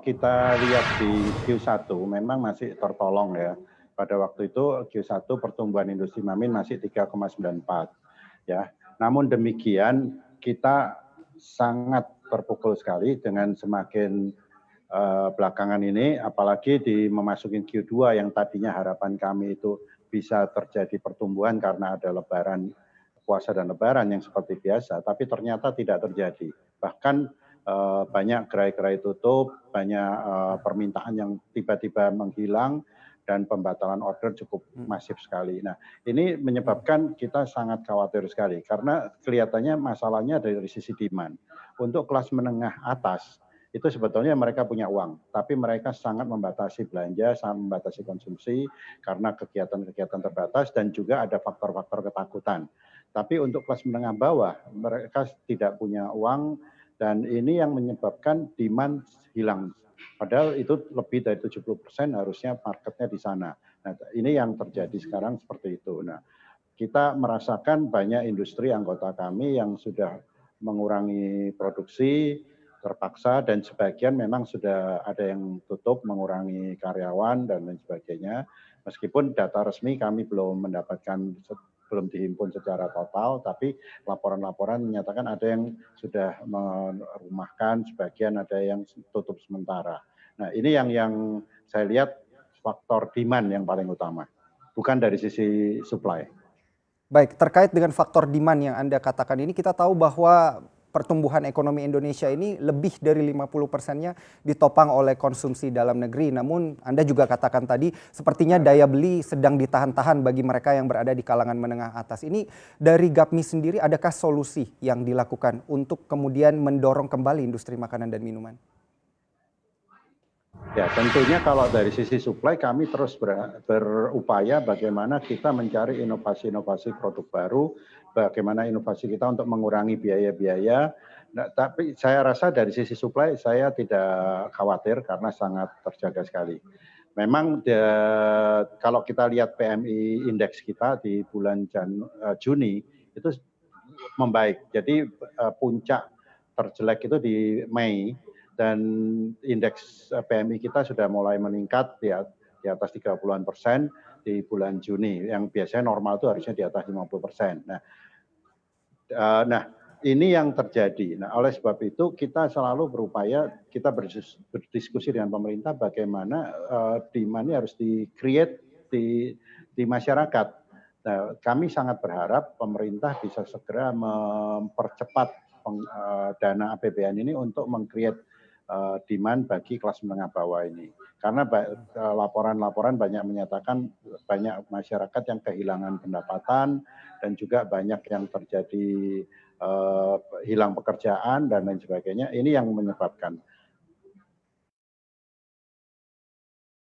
kita lihat di Q1 memang masih tertolong ya. Pada waktu itu Q1 pertumbuhan industri Mamin masih 3,94 ya. Namun demikian kita sangat terpukul sekali dengan semakin belakangan ini, apalagi di memasuki Q2 yang tadinya harapan kami itu bisa terjadi pertumbuhan karena ada lebaran, puasa dan lebaran yang seperti biasa, tapi ternyata tidak terjadi. Bahkan banyak gerai-gerai tutup, banyak permintaan yang tiba-tiba menghilang, dan pembatalan order cukup masif sekali. Nah, ini menyebabkan kita sangat khawatir sekali, karena kelihatannya masalahnya dari sisi demand. Untuk kelas menengah atas, itu sebetulnya mereka punya uang, tapi mereka sangat membatasi belanja, sangat membatasi konsumsi karena kegiatan-kegiatan terbatas dan juga ada faktor-faktor ketakutan. Tapi untuk kelas menengah bawah, mereka tidak punya uang dan ini yang menyebabkan demand hilang. Padahal itu lebih dari 70% harusnya marketnya di sana. Nah, ini yang terjadi sekarang seperti itu. Nah, kita merasakan banyak industri anggota kami yang sudah mengurangi produksi, terpaksa dan sebagian memang sudah ada yang tutup mengurangi karyawan dan lain sebagainya. Meskipun data resmi kami belum mendapatkan, belum dihimpun secara total, tapi laporan-laporan menyatakan ada yang sudah merumahkan, sebagian ada yang tutup sementara. Nah, ini yang saya lihat faktor demand yang paling utama, bukan dari sisi supply. Baik, terkait dengan faktor demand yang Anda katakan ini, kita tahu bahwa pertumbuhan ekonomi Indonesia ini lebih dari 50%-nya ditopang oleh konsumsi dalam negeri. Namun Anda juga katakan tadi sepertinya daya beli sedang ditahan-tahan bagi mereka yang berada di kalangan menengah atas. Ini dari GAPMI sendiri adakah solusi yang dilakukan untuk kemudian mendorong kembali industri makanan dan minuman? Ya, tentunya kalau dari sisi supply kami terus berupaya bagaimana kita mencari inovasi-inovasi produk baru, bagaimana inovasi kita untuk mengurangi biaya-biaya. Nah, tapi saya rasa dari sisi supply saya tidak khawatir karena sangat terjaga sekali. Memang kalau kita lihat PMI indeks kita di bulan Juni itu membaik. Jadi puncak terjelek itu di Mei dan indeks PMI kita sudah mulai meningkat di atas 30-an% di bulan Juni, yang biasanya normal itu harusnya di atas 50%. Nah, ini yang terjadi. Nah, oleh sebab itu kita selalu berupaya, kita berdiskusi dengan pemerintah bagaimana demand ini harus di-create di masyarakat. Nah, kami sangat berharap pemerintah bisa segera mempercepat dana APBN ini untuk meng-create demand bagi kelas menengah bawah ini. Karena laporan-laporan banyak menyatakan banyak masyarakat yang kehilangan pendapatan dan juga banyak yang terjadi hilang pekerjaan dan lain sebagainya. Ini yang menyebabkan.